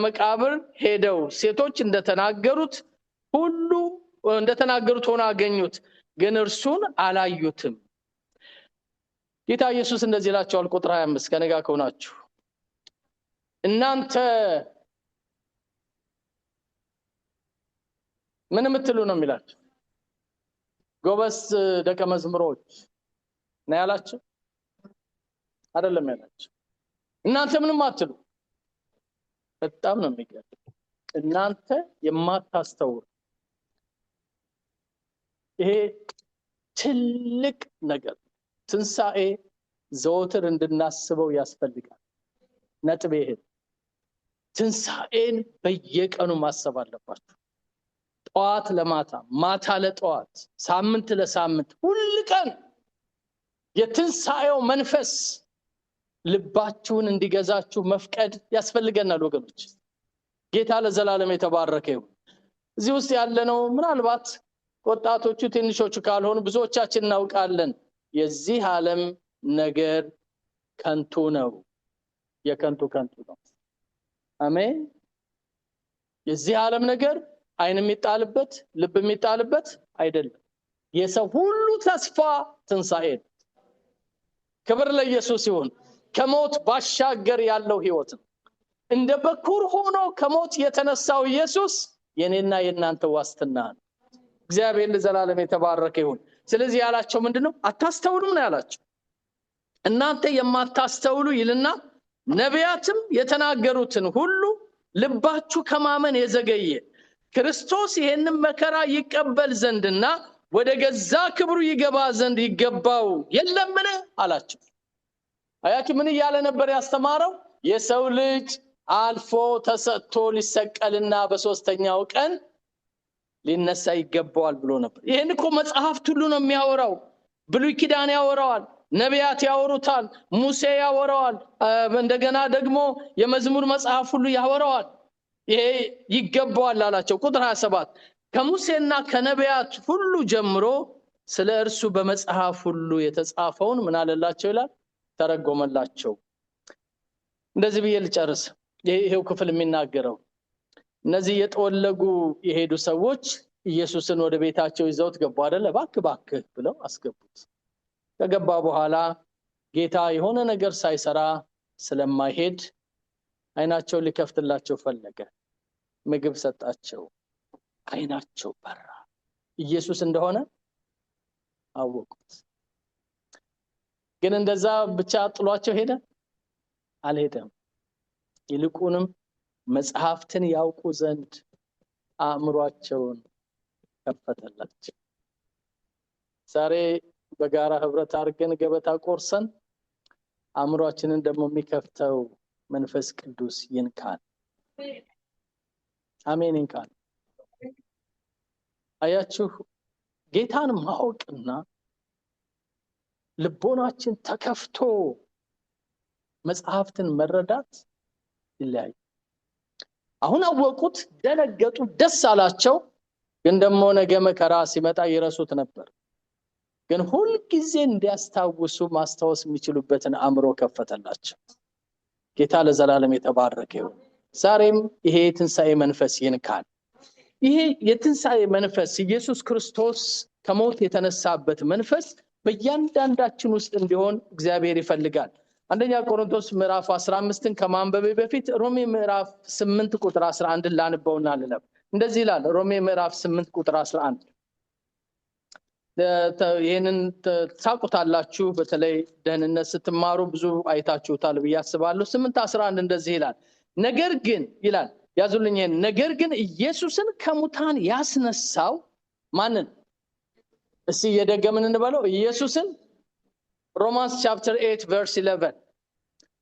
Speaker 1: መቃብር ሄደው ሴቶች እንደተናገሩት ሆኖ አገኙት፣ ግን እርሱን አላዩትም። ጌታ ኢየሱስ እንደዚህ ይላቸዋል። ቁጥር 25 ከነጋ ከሆናችሁ እናንተ ምን የምትሉ ነው የሚላቸው? ጎበስ ደቀ መዝሙሮች ነው ያላቸው? አይደለም ያላቸው። እናንተ ምንም አትሉ። በጣም ነው የሚገርም። እናንተ የማታስተውሉ ይሄ ትልቅ ነገር ትንሣኤ ዘወትር እንድናስበው ያስፈልጋል። ነጥብ ይሄ ትንሣኤን በየቀኑ ማሰብ አለባችሁ። ጠዋት ለማታ፣ ማታ ለጠዋት፣ ሳምንት ለሳምንት፣ ሁሉ ቀን የትንሣኤው መንፈስ ልባችሁን እንዲገዛችሁ መፍቀድ ያስፈልገናል ወገኖች። ጌታ ለዘላለም የተባረከ ይሁን። እዚህ ውስጥ ያለነው ምናልባት ወጣቶቹ ትንሾቹ ካልሆኑ ብዙዎቻችን እናውቃለን። የዚህ ዓለም ነገር ከንቱ ነው። የከንቱ ነው። አሜን። የዚህ ዓለም ነገር አይን የሚጣልበት ልብ የሚጣልበት አይደለም። የሰው ሁሉ ተስፋ ትንሣኤ። ክብር ለኢየሱስ ይሁን። ከሞት ባሻገር ያለው ህይወት እንደ በኩር ሆኖ ከሞት የተነሳው ኢየሱስ የኔና የናንተ ዋስትና ነው። እግዚአብሔር ለዘላለም የተባረከ ይሁን። ስለዚህ ያላቸው ምንድነው? አታስተውሉም ነው ያላቸው። እናንተ የማታስተውሉ ይልና ነቢያትም የተናገሩትን ሁሉ ልባችሁ ከማመን የዘገየ ክርስቶስ ይሄንን መከራ ይቀበል ዘንድና ወደ ገዛ ክብሩ ይገባ ዘንድ ይገባው የለምን አላቸው። አያችሁ ምን እያለ ነበር ያስተማረው? የሰው ልጅ አልፎ ተሰጥቶ ሊሰቀልና በሶስተኛው ቀን ሊነሳ ይገባዋል ብሎ ነበር። ይሄን እኮ መጽሐፍት ሁሉ ነው የሚያወራው። ብሉይ ኪዳን ያወራዋል፣ ነቢያት ያወሩታል፣ ሙሴ ያወራዋል፣ እንደገና ደግሞ የመዝሙር መጽሐፍ ሁሉ ያወራዋል። ይሄ ይገባዋል አላቸው። ቁጥር 27 ከሙሴና ከነቢያት ሁሉ ጀምሮ ስለ እርሱ በመጽሐፍ ሁሉ የተጻፈውን ምን አለላቸው ይላል? ተረጎመላቸው። እንደዚህ ብዬ ልጨርስ። ይሄው ክፍል የሚናገረው እነዚህ የጠወለጉ የሄዱ ሰዎች ኢየሱስን ወደ ቤታቸው ይዘውት ገቡ አይደለ? ባክህ ብለው አስገቡት። ከገባ በኋላ ጌታ የሆነ ነገር ሳይሰራ ስለማይሄድ አይናቸው ሊከፍትላቸው ፈለገ። ምግብ ሰጣቸው። አይናቸው በራ። ኢየሱስ እንደሆነ አወቁት። ግን እንደዛ ብቻ ጥሏቸው ሄደ? አልሄደም። ይልቁንም መጽሐፍትን ያውቁ ዘንድ አእምሯቸውን ከፈተላቸው። ዛሬ በጋራ ህብረት አድርገን ገበታ ቆርሰን አእምሯችንን ደግሞ የሚከፍተው መንፈስ ቅዱስ ይንካል። አሜን ይንካል። አያችሁ ጌታን ማወቅና ልቦናችን ተከፍቶ መጽሐፍትን መረዳት ይለያያል። አሁን አወቁት፣ ደነገጡ፣ ደስ አላቸው። ግን ደግሞ ነገ መከራ ሲመጣ ይረሱት ነበር። ግን ሁሉ ጊዜ እንዲያስታውሱ ማስታወስ የሚችሉበትን አእምሮ ከፈተላቸው። ጌታ ለዘላለም የተባረከ ይሁን። ዛሬም ይሄ የትንሣኤ መንፈስ ይንካል። ይሄ የትንሣኤ መንፈስ ኢየሱስ ክርስቶስ ከሞት የተነሳበት መንፈስ በእያንዳንዳችን ውስጥ እንዲሆን እግዚአብሔር ይፈልጋል። አንደኛ ቆሮንቶስ ምዕራፍ 15ን ከማንበቤ በፊት ሮሜ ምዕራፍ 8 ቁጥር 11 ላንበውና ልለፍ። እንደዚህ ይላል ሮሜ ምዕራፍ 8 ቁጥር 11። ይሄንን ታውቁታላችሁ፣ በተለይ ደህንነት ስትማሩ ብዙ አይታችሁታል ብዬ አስባለሁ። 8:11 እንደዚህ ይላል፣ ነገር ግን ይላል፣ ያዙልኝ ይሄን፣ ነገር ግን ኢየሱስን ከሙታን ያስነሳው ማንን? እስቲ የደገምን እንበለው ኢየሱስን። Romans chapter 8 verse 11.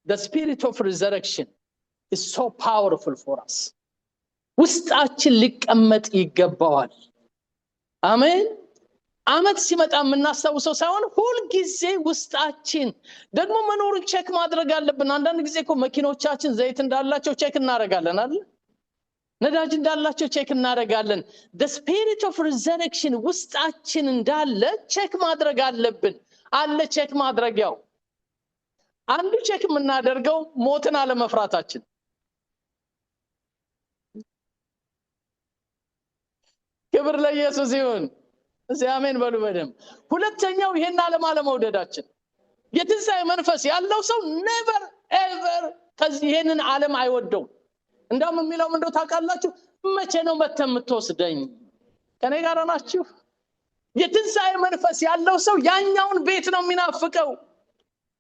Speaker 1: The spirit of resurrection is so powerful for us. ውስጣችን ሊቀመጥ ይገባዋል። አሜን። አመት ሲመጣ የምናስታውሰው ሳይሆን ሁሉ ጊዜ ውስጣችን ደግሞ መኖሩን ቼክ ማድረግ አለብን። አንዳንድ ጊዜ እኮ መኪኖቻችን ዘይት እንዳላቸው ቼክ እናደርጋለን አይደል? ነዳጅ እንዳላቸው ቼክ እናደርጋለን። the spirit of resurrection ውስጣችን እንዳለ ቼክ ማድረግ አለብን። አለ ቼክ ማድረጊያው። አንዱ ቼክ የምናደርገው ሞትን አለመፍራታችን። ክብር ለኢየሱስ ይሁን። እዚህ አሜን በሉ በደም። ሁለተኛው ይሄን ዓለም አለመውደዳችን። የትንሣኤ መንፈስ ያለው ሰው never ever ከዚህ ይሄንን ዓለም አይወደው። እንደውም የሚለው ምንድነው ታውቃላችሁ? መቼ ነው መተህ የምትወስደኝ? ከኔ ጋር ናችሁ? የትንሣኤ መንፈስ ያለው ሰው ያኛውን ቤት ነው የሚናፍቀው።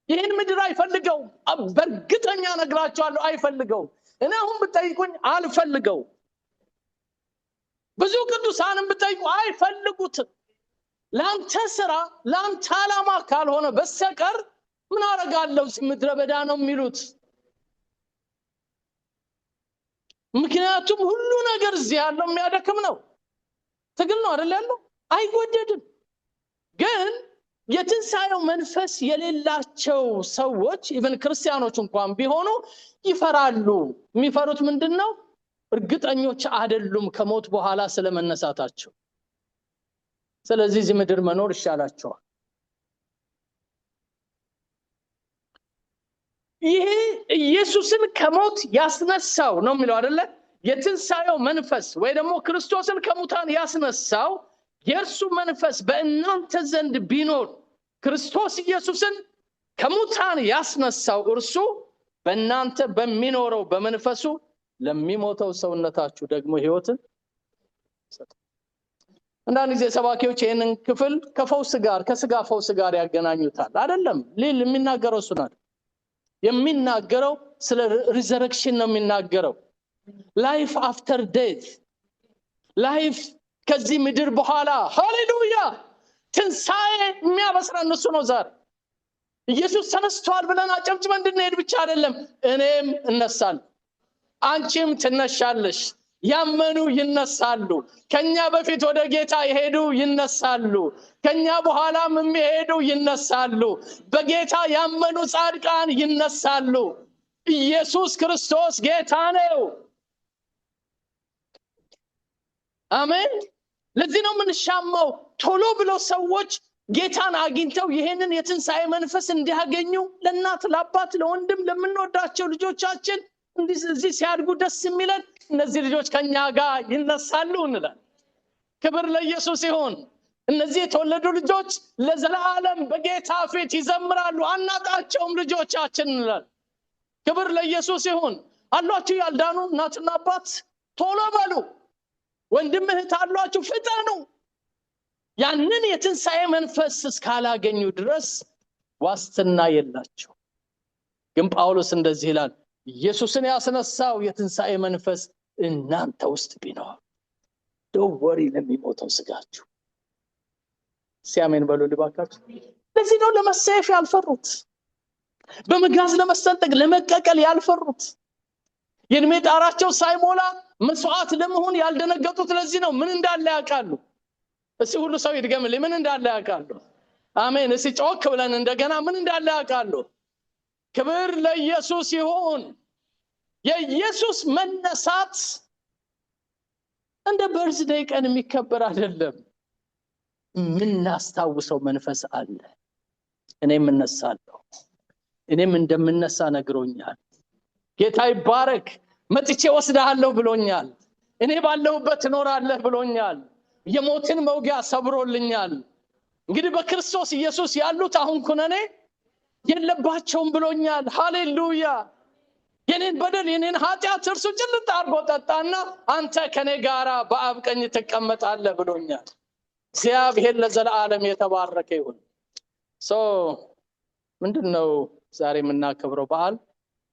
Speaker 1: ይህን ምድር አይፈልገው። በእርግጠኛ ነግራቸዋለሁ አይፈልገው። እኔ አሁን ብጠይቁኝ አልፈልገው። ብዙ ቅዱሳንም ብጠይቁ አይፈልጉት። ላንተ ስራ ላንተ ዓላማ ካልሆነ በስተቀር ምን አረጋለሁ ምድረ በዳ ነው የሚሉት። ምክንያቱም ሁሉ ነገር እዚህ ያለው የሚያደክም ነው። ትግል ነው አይደል ያለው፣ አይወደድም። ግን የትንሣኤው መንፈስ የሌላቸው ሰዎች ኢቭን ክርስቲያኖች እንኳን ቢሆኑ ይፈራሉ። የሚፈሩት ምንድነው? እርግጠኞች አይደሉም ከሞት በኋላ ስለመነሳታቸው። ስለዚህ እዚህ ምድር መኖር ይሻላቸዋል። ይሄ ኢየሱስን ከሞት ያስነሳው ነው የሚለው አይደለ? የትንሣኤው መንፈስ ወይ ደግሞ ክርስቶስን ከሙታን ያስነሳው የእርሱ መንፈስ በእናንተ ዘንድ ቢኖር፣ ክርስቶስ ኢየሱስን ከሙታን ያስነሳው እርሱ በእናንተ በሚኖረው በመንፈሱ ለሚሞተው ሰውነታችሁ ደግሞ ሕይወትን ይሰጣል። አንዳንድ ጊዜ ሰባኪዎች ይህንን ክፍል ከፈውስ ጋር ከስጋ ፈውስ ጋር ያገናኙታል። አይደለም። ሊል የሚናገረው እሱ ነው። የሚናገረው ስለ ሪዘረክሽን ነው የሚናገረው። ላይፍ አፍተር ዴት፣ ላይፍ ከዚህ ምድር በኋላ። ሃሌሉያ! ትንሣኤ የሚያበስረን እሱ ነው። ዛሬ ኢየሱስ ተነስቷል ብለን አጨብጭበን እንድንሄድ ብቻ አይደለም። እኔም እነሳለሁ፣ አንቺም ትነሻለሽ። ያመኑ ይነሳሉ። ከኛ በፊት ወደ ጌታ የሄዱ ይነሳሉ፣ ከኛ በኋላም የሚሄዱ ይነሳሉ። በጌታ ያመኑ ጻድቃን ይነሳሉ። ኢየሱስ ክርስቶስ ጌታ ነው። አሜን። ለዚህ ነው የምንሻማው ቶሎ ብለው ሰዎች ጌታን አግኝተው ይሄንን የትንሣኤ መንፈስ እንዲያገኙ ለእናት ለአባት ለወንድም ለምንወዳቸው ልጆቻችን እዚህ ሲያድጉ ደስ የሚለን እነዚህ ልጆች ከኛ ጋር ይነሳሉ እንላለን። ክብር ለኢየሱስ ይሁን። እነዚህ የተወለዱ ልጆች ለዘላለም በጌታ ፊት ይዘምራሉ፣ አናጣቸውም ልጆቻችን እንላለን። ክብር ለኢየሱስ ይሁን። አሏችሁ ያልዳኑ እናትና አባት ቶሎ በሉ። ወንድም እህት አሏችሁ ፍጠኑ። ያንን የትንሣኤ መንፈስ እስካላገኙ ድረስ ዋስትና የላቸው። ግን ጳውሎስ እንደዚህ ይላል፣ ኢየሱስን ያስነሳው የትንሣኤ መንፈስ እናንተ ውስጥ ቢኖር ደወሪ ለሚሞተው ስጋችሁ። ሲያሜን በሉ ልባካችሁ። ለዚህ ነው ለመሰየፍ ያልፈሩት፣ በመጋዝ ለመሰንጠቅ ለመቀቀል ያልፈሩት፣ የእድሜ ጣራቸው ሳይሞላ መስዋዕት ለመሆን ያልደነገጡት። ለዚህ ነው ምን እንዳለ ያውቃሉ። እስቲ ሁሉ ሰው ይድገምልኝ፣ ምን እንዳለ ያውቃሉ። አሜን። እስቲ ጮክ ብለን እንደገና ምን እንዳለ ያውቃሉ። ክብር ለኢየሱስ ይሁን። የኢየሱስ መነሳት እንደ በርዝዴይ ቀን የሚከበር አይደለም። የምናስታውሰው መንፈስ አለ። እኔም እነሳለሁ፣ እኔም እንደምነሳ ነግሮኛል። ጌታ ይባረክ። መጥቼ ወስደሃለሁ ብሎኛል። እኔ ባለሁበት እኖራለሁ ብሎኛል። የሞትን መውጊያ ሰብሮልኛል። እንግዲህ በክርስቶስ ኢየሱስ ያሉት አሁን ኩነኔ የለባቸውም ብሎኛል። ሃሌሉያ! የኔን በደል የኔን ኃጢአት እርሱ ጭልጥ አድርጎ ጠጣና አንተ ከኔ ጋራ በአብ ቀኝ ትቀመጣለህ ብሎኛል። እግዚአብሔር ለዘላለም የተባረከ ይሁን። ምንድነው ዛሬ የምናከብረው በዓል?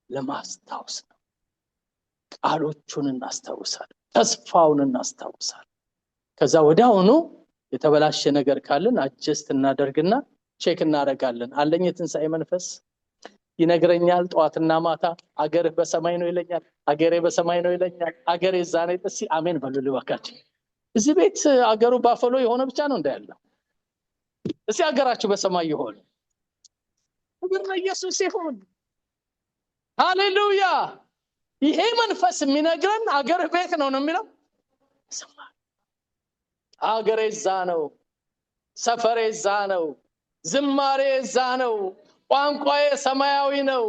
Speaker 1: ለማስታወስ ነው። ቃሎቹን እናስታውሳለን፣ ተስፋውን እናስታውሳለን። ከዛ ወዲያውኑ የተበላሸ ነገር ካለን አጀስት እናደርግና ቼክ እናደርጋለን። አለኝ የትንሣኤ መንፈስ ይነግረኛል። ጠዋትና ማታ አገርህ በሰማይ ነው ይለኛል፣ አገሬ በሰማይ ነው ይለኛል። አገሬ እዛ ነው። እስቲ አሜን በሉ ልባካችሁ። እዚህ ቤት አገሩ ባፈሎ የሆነ ብቻ ነው እንዳያለው። እስቲ አገራችሁ በሰማይ ይሆን። ክብር ለኢየሱስ ይሁን። ሃሌሉያ! ይሄ መንፈስ የሚነግረን አገርህ ቤት ነው የሚለው። አገሬ እዛ ነው፣ ሰፈሬ እዛ ነው፣ ዝማሬ እዛ ነው፣ ቋንቋዬ ሰማያዊ ነው፣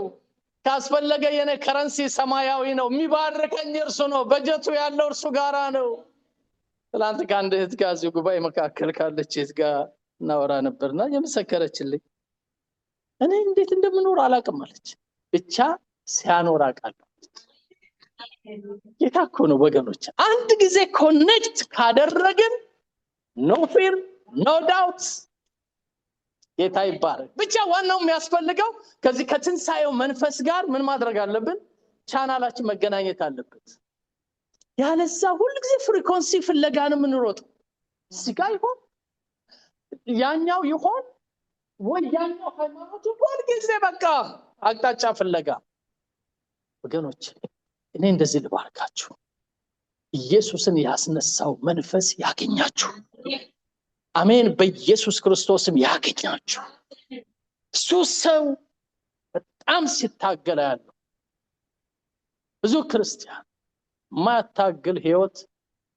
Speaker 1: ካስፈለገ የኔ ከረንሲ ሰማያዊ ነው፣ የሚባርከኝ እርሱ ነው፣ በጀቱ ያለው እርሱ ጋራ ነው። ትላንት ከአንድ እህት ጋር እዚህ ጉባኤ መካከል ካለች እህት ጋር እናወራ ነበርና የመሰከረችልኝ እኔ እንዴት እንደምኖር አላውቅም አለች። ብቻ ሲያኖር አውቃለሁ። ጌታ እኮ ነው ወገኖች። አንድ ጊዜ ኮኔክት ካደረግን ኖ ፊር ኖ ዳውት ጌታ ይባረክ። ብቻ ዋናው የሚያስፈልገው ከዚህ ከትንሳኤው መንፈስ ጋር ምን ማድረግ አለብን? ቻናላችን መገናኘት አለበት። ያለዛ ሁሉ ጊዜ ፍሪኮንሲ ፍለጋ ነው የምንሮጠው። እዚህ ጋር ይሆን ያኛው ይሆን ወይ ያኛው ሃይማኖት ሁሉ ጊዜ በቃ አቅጣጫ ፍለጋ። ወገኖች እኔ እንደዚህ ልባርካችሁ፣ ኢየሱስን ያስነሳው መንፈስ ያገኛችሁ። አሜን። በኢየሱስ ክርስቶስም ያገኛችሁ። እሱ ሰው በጣም ሲታገል ያለው ብዙ ክርስቲያን ማታገል ህይወት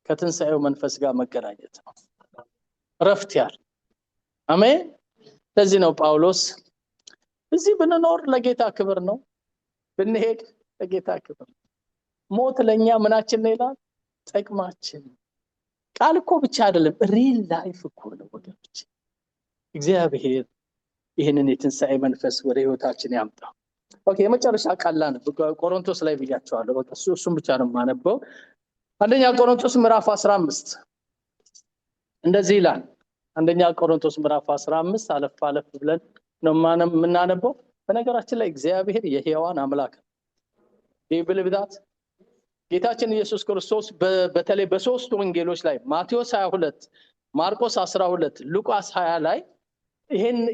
Speaker 1: ከትንሳኤው መንፈስ ጋር መገናኘት ነው። ረፍት ያለ አሜን። ለዚህ ነው ጳውሎስ እዚህ ብንኖር ለጌታ ክብር ነው፣ ብንሄድ ለጌታ ክብር። ሞት ለኛ ምናችን ነው ይላል? ጥቅማችን። ቃል እኮ ብቻ አይደለም፣ ሪል ላይፍ እኮ ነው ወገኖች። እግዚአብሔር ይህንን የትንሳኤ መንፈስ ወደ ህይወታችን ያምጣ። ኦኬ፣ የመጨረሻ ቃል ነው ቆሮንቶስ ላይ ብያቸዋለሁ። በቃ እሱን ብቻ ነው የማነበው። አንደኛ ቆሮንቶስ ምዕራፍ 15 እንደዚህ ይላል። አንደኛ ቆሮንቶስ ምዕራፍ 15 አለፍ ብለን ነው የምናነበው። በነገራችን ላይ እግዚአብሔር የሕያዋን አምላክ ነው። ይብልብዳት ጌታችን ኢየሱስ ክርስቶስ በተለይ በሶስቱ ወንጌሎች ላይ ማቴዎስ 22፣ ማርቆስ 12፣ ሉቃስ 20 ላይ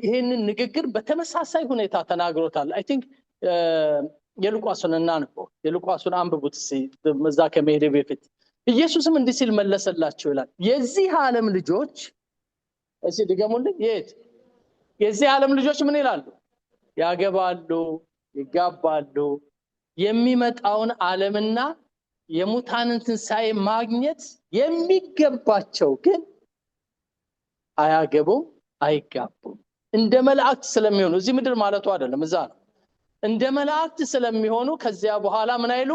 Speaker 1: ይሄንን ንግግር በተመሳሳይ ሁኔታ ተናግሮታል። አይ ቲንክ የሉቃስን እናንበው። የሉቃስን አንብቡት እዛ ከመሄድ በፊት። ኢየሱስም እንዲህ ሲል መለሰላቸው ይላል፣ የዚህ ዓለም ልጆች እዚህ ድገሙልኝ። የዚህ ዓለም ልጆች ምን ይላሉ? ያገባሉ፣ ይጋባሉ፣ የሚመጣውን ዓለምና የሙታንን ትንሣኤ ማግኘት የሚገባቸው ግን አያገቡም፣ አይጋቡም። እንደ መላእክት ስለሚሆኑ እዚህ ምድር ማለቱ አይደለም፣ እዛ ነው። እንደ መላእክት ስለሚሆኑ ከዚያ በኋላ ምን አይሉ?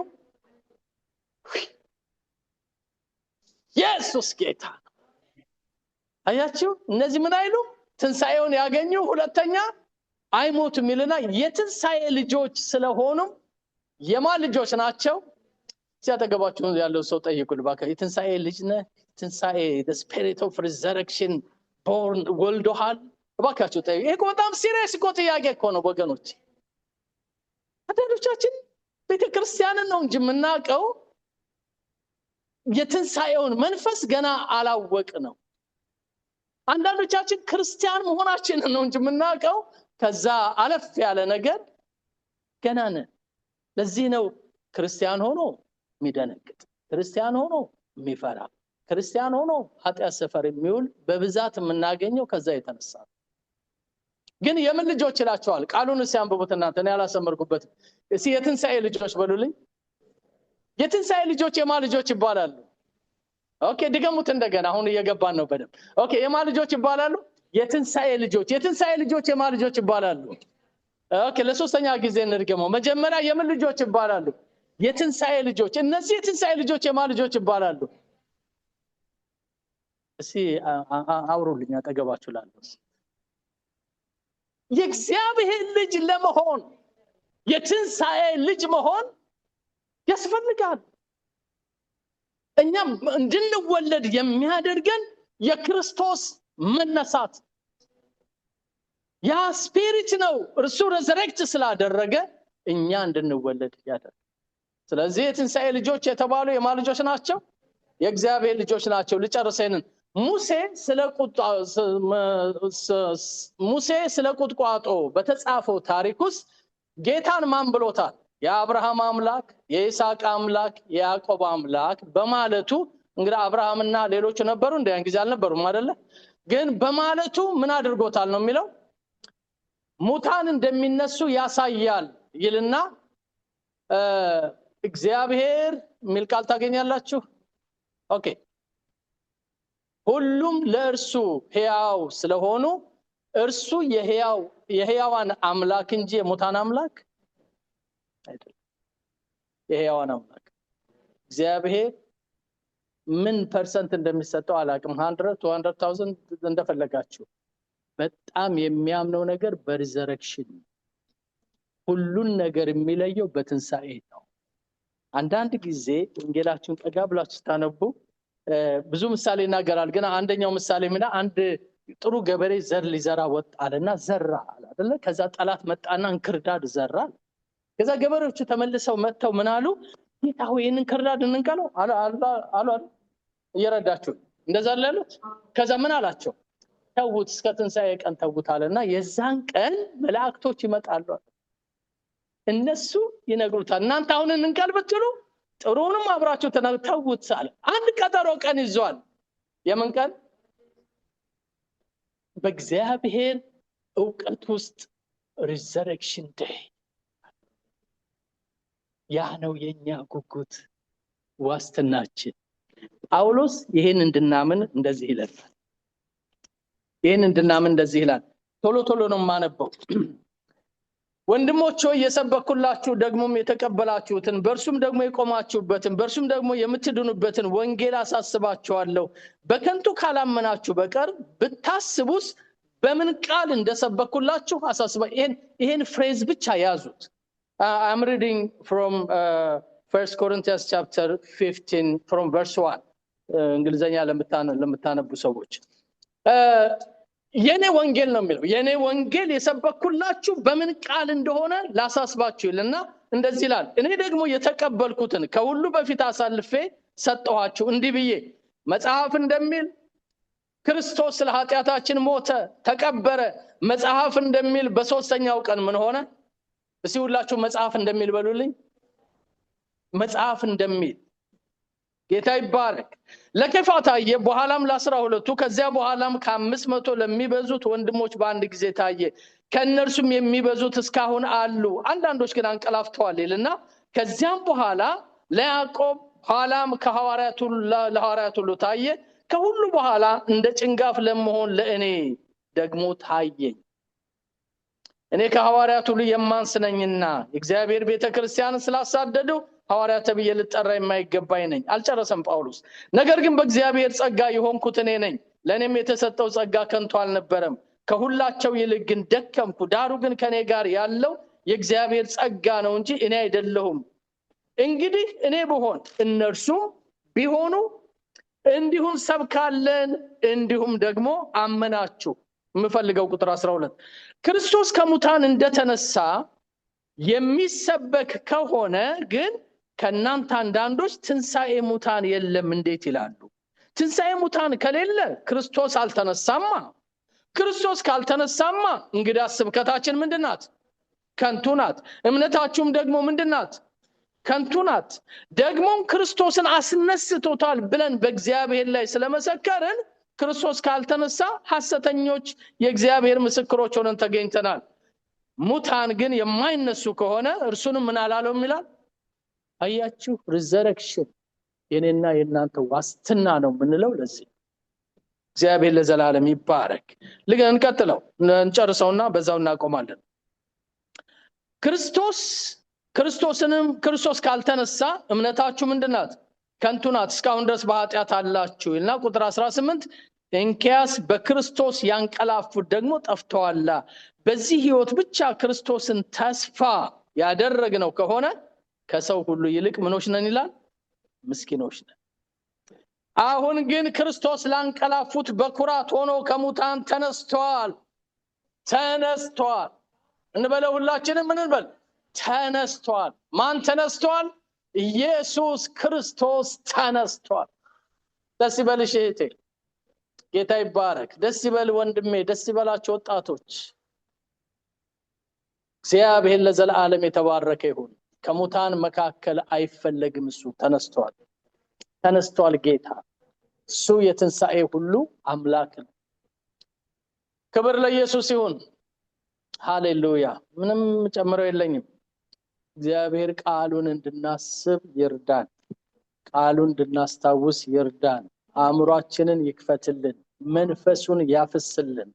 Speaker 1: ኢየሱስ ጌታ። አያችሁ፣ እነዚህ ምን አይሉ? ትንሣኤውን ያገኙ፣ ሁለተኛ አይሞቱም ይልና የትንሣኤ ልጆች ስለሆኑ የማን ልጆች ናቸው? ሲያጠገባችሁ ያለው ሰው ጠይቁት ባካ። የትንሣኤ ልጅ ነህ? ትንሣኤ the spirit of resurrection born ወልዶሃል? ባካችሁ ጠይቁ። ይሄ በጣም ሲሪየስ እኮ ጥያቄ እኮ ነው ወገኖች። አንዳንዶቻችን ቤተክርስቲያንን ነው እንጂ የምናውቀው የትንሣኤውን መንፈስ ገና አላወቅ ነው። አንዳንዶቻችን ክርስቲያን መሆናችንን ነው እንጂ የምናውቀው ከዛ አለፍ ያለ ነገር ገና ነን። ለዚህ ነው ክርስቲያን ሆኖ የሚደነግጥ፣ ክርስቲያን ሆኖ የሚፈራ፣ ክርስቲያን ሆኖ ኃጢአት ሰፈር የሚውል በብዛት የምናገኘው ከዛ የተነሳ። ግን የምን ልጆች ይላቸዋል? ቃሉን ሲያንብቡት እናንተ እኔ አላሰመርኩበትም። እስኪ የትንሣኤ ልጆች በሉልኝ። የትንሣኤ ልጆች የማን ልጆች ይባላሉ? ኦኬ ድገሙት እንደገና። አሁን እየገባን ነው በደንብ። ኦኬ የማን ልጆች ይባላሉ? የትንሣኤ ልጆች። የትንሣኤ ልጆች የማን ልጆች ይባላሉ? ኦኬ ለሶስተኛ ጊዜ እንድገመው። መጀመሪያ የምን ልጆች ይባላሉ? የትንሣኤ ልጆች። እነዚህ የትንሣኤ ልጆች የማን ልጆች ይባላሉ? እስኪ አውሩልኝ አጠገባችሁ ላለው። የእግዚአብሔር ልጅ ለመሆን የትንሣኤ ልጅ መሆን ያስፈልጋል። እኛም እንድንወለድ የሚያደርገን የክርስቶስ መነሳት ያ ስፒሪት ነው። እርሱ ሬዘሬክት ስላደረገ እኛ እንድንወለድ ያደርጋል። ስለዚህ የትንሣኤ ልጆች የተባሉ የማን ልጆች ናቸው? የእግዚአብሔር ልጆች ናቸው። ልጨርሰንን። ሙሴ ስለ ቁጥቋጦ በተጻፈው ታሪክ ውስጥ ጌታን ማን ብሎታል? የአብርሃም አምላክ፣ የይስሐቅ አምላክ፣ የያዕቆብ አምላክ በማለቱ እንግዲህ አብርሃምና ሌሎቹ ነበሩ እንደ ያን ጊዜ አልነበሩም አይደለ? ግን በማለቱ ምን አድርጎታል ነው የሚለው? ሙታን እንደሚነሱ ያሳያል ይልና እግዚአብሔር የሚል ቃል ታገኛላችሁ። ኦኬ ሁሉም ለእርሱ ሕያው ስለሆኑ እርሱ የሕያዋን አምላክ እንጂ የሙታን አምላክ አይደለም። የሕያዋን አምላክ እግዚአብሔር ምን ፐርሰንት እንደሚሰጠው አላውቅም። 100 200,000 እንደፈለጋችሁ። በጣም የሚያምነው ነገር በሪዘረክሽን ሁሉን ነገር የሚለየው በትንሣኤ ነው። አንዳንድ ጊዜ ወንጌላችሁን ጠጋ ብላችሁ ታነቡ ብዙ ምሳሌ ይናገራል። ግን አንደኛው ምሳሌ አንድ ጥሩ ገበሬ ዘር ሊዘራ ወጣልና ዘራ አይደለ? ከዛ ጠላት መጣና እንክርዳድ ዘራ። ከዛ ገበሬዎቹ ተመልሰው መጥተው ምን አሉ? ጌታ ሆይ ይህንን እንክርዳድ እንንቀለው አሉ። እየረዳችሁ እንደዛ አላሉት? ከዛ ምን አላቸው? ተውት፣ እስከ ትንሣኤ ቀን ተውት አለና የዛን ቀን መላእክቶች ይመጣሉ። እነሱ ይነግሩታል። እናንተ አሁን እንንቀል ብትሉ ጥሩንም አብራችሁ ተውት አለ። አንድ ቀጠሮ ቀን ይዟል። የምን ቀን? በእግዚአብሔር ዕውቀት ውስጥ ሪዘረክሽን ዴይ። ያ ነው የኛ ጉጉት፣ ዋስትናችን። ጳውሎስ ይሄን እንድናምን እንደዚህ ይላል። ቶሎ ቶሎ ነው የማነበው። ወንድሞች ሆይ የሰበኩላችሁ ደግሞም የተቀበላችሁትን በእርሱም ደግሞ የቆማችሁበትን በእርሱም ደግሞ የምትድኑበትን ወንጌል አሳስባችኋለሁ። በከንቱ ካላመናችሁ በቀር ብታስቡስ በምን ቃል እንደሰበኩላችሁ አሳስባ። ይሄን ፍሬዝ ብቻ ያዙት። I'm reading from 1 Corinthians chapter 15 from verse 1 እንግሊዘኛ ለምታነቡ ሰዎች የኔ ወንጌል ነው የሚለው። የኔ ወንጌል የሰበኩላችሁ በምን ቃል እንደሆነ ላሳስባችሁ ይልና እንደዚህ ይላል። እኔ ደግሞ የተቀበልኩትን ከሁሉ በፊት አሳልፌ ሰጠኋችሁ እንዲህ ብዬ፣ መጽሐፍ እንደሚል ክርስቶስ ስለ ኃጢአታችን ሞተ፣ ተቀበረ። መጽሐፍ እንደሚል በሶስተኛው ቀን ምን ሆነ? እስቲ ሁላችሁ መጽሐፍ እንደሚል በሉልኝ። መጽሐፍ እንደሚል ጌታ ይባረክ። ለኬፋ ታየ፣ በኋላም ለ12፣ ከዚያ በኋላም ከ500 ለሚበዙት ወንድሞች በአንድ ጊዜ ታየ። ከእነርሱም የሚበዙት እስካሁን አሉ፣ አንዳንዶች ግን አንቀላፍተዋል ይልና ከዚያም በኋላ ለያዕቆብ፣ ኋላም ለሐዋርያት ሁሉ ታየ። ከሁሉ በኋላ እንደ ጭንጋፍ ለመሆን ለእኔ ደግሞ ታየኝ። እኔ ከሐዋርያት ሁሉ የማንስ ነኝና የእግዚአብሔር ቤተክርስቲያንን ስላሳደዱ ሐዋርያ ተብዬ ልጠራ የማይገባኝ ነኝ። አልጨረሰም ጳውሎስ። ነገር ግን በእግዚአብሔር ጸጋ የሆንኩት እኔ ነኝ። ለእኔም የተሰጠው ጸጋ ከንቱ አልነበረም። ከሁላቸው ይልቅ ግን ደከምኩ። ዳሩ ግን ከኔ ጋር ያለው የእግዚአብሔር ጸጋ ነው እንጂ እኔ አይደለሁም። እንግዲህ እኔ ብሆን እነርሱም ቢሆኑ እንዲሁም ሰብካለን፣ እንዲሁም ደግሞ አመናችሁ። የምፈልገው ቁጥር 12 ክርስቶስ ከሙታን እንደተነሳ የሚሰበክ ከሆነ ግን ከእናንተ አንዳንዶች ትንሣኤ ሙታን የለም እንዴት ይላሉ? ትንሣኤ ሙታን ከሌለ ክርስቶስ አልተነሳማ። ክርስቶስ ካልተነሳማ እንግዲህ ስብከታችን ምንድናት? ከንቱ ናት። እምነታችሁም ደግሞ ምንድናት? ከንቱ ናት። ደግሞም ክርስቶስን አስነስቶታል ብለን በእግዚአብሔር ላይ ስለመሰከርን ክርስቶስ ካልተነሳ ሐሰተኞች የእግዚአብሔር ምስክሮች ሆነን ተገኝተናል። ሙታን ግን የማይነሱ ከሆነ እርሱንም ምን አላለውም ይላል። አያችሁ፣ ሪዘረክሽን የኔና የናንተ ዋስትና ነው የምንለው ለዚህ። እግዚአብሔር ለዘላለም ይባረክ። እንቀጥለው፣ እንጨርሰውና በዛው እናቆማለን። ክርስቶስ ካልተነሳ እምነታችሁ ምንድናት? ከንቱ ናት፣ እስካሁን ድረስ በኃጢአት አላችሁ ይልና ቁጥር 18 እንኪያስ በክርስቶስ ያንቀላፉት ደግሞ ጠፍተዋል። በዚህ ህይወት ብቻ ክርስቶስን ተስፋ ያደረግነው ከሆነ ከሰው ሁሉ ይልቅ ምኖች ነን ይላል? ምስኪኖች ነን። አሁን ግን ክርስቶስ ላንቀላፉት በኩራት ሆኖ ከሙታን ተነስቷል። እንበለው ሁላችንም ምን እንበል? ተነስቷል። ማን ተነስቷል? ኢየሱስ ክርስቶስ ተነስቷል። ደስ ይበልሽ እህቴ፣ ጌታ ይባረክ። ደስ ይበል ወንድሜ፣ ደስ ይበላችሁ ወጣቶች። እግዚአብሔር ለዘላለም የተባረከ ይሁን። ከሙታን መካከል አይፈለግም። እሱ ተነስቷል። ጌታ እሱ የትንሣኤ ሁሉ አምላክ ነው። ክብር ለኢየሱስ ይሁን። ሃሌሉያ። ምንም ጨምረው የለኝም። እግዚአብሔር ቃሉን እንድናስብ ይርዳን። ቃሉን እንድናስታውስ ይርዳን። አእምሯችንን ይክፈትልን፣ መንፈሱን ያፍስልን።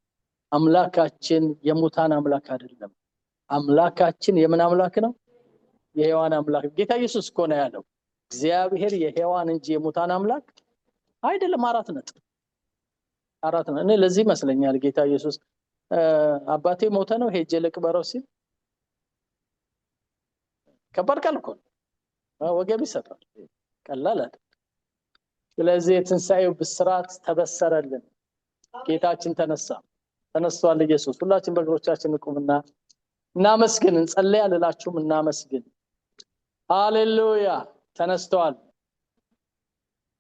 Speaker 1: አምላካችን የሙታን አምላክ አይደለም። አምላካችን የምን አምላክ ነው? የሕያዋን አምላክ። ጌታ ኢየሱስ እኮ ነው ያለው እግዚአብሔር የሕያዋን እንጂ የሙታን አምላክ አይደለም። አራት ነጥብ። እኔ ለዚህ ይመስለኛል ጌታ ኢየሱስ አባቴ ሞተ ነው ሄጄ ልቅበረው ሲል ከባድ ቃል እኮ ነው። ወገብ ይሰጣል፣ ቀላል አይደለም። ስለዚህ የትንሣኤው ብስራት ተበሰረልን። ጌታችን ተነስቷል ኢየሱስ። ሁላችን በእግሮቻችን እንቁምና እናመስግን፣ እንጸልያለን። እናመስግን። ሃሌሉያ ተነስቷል።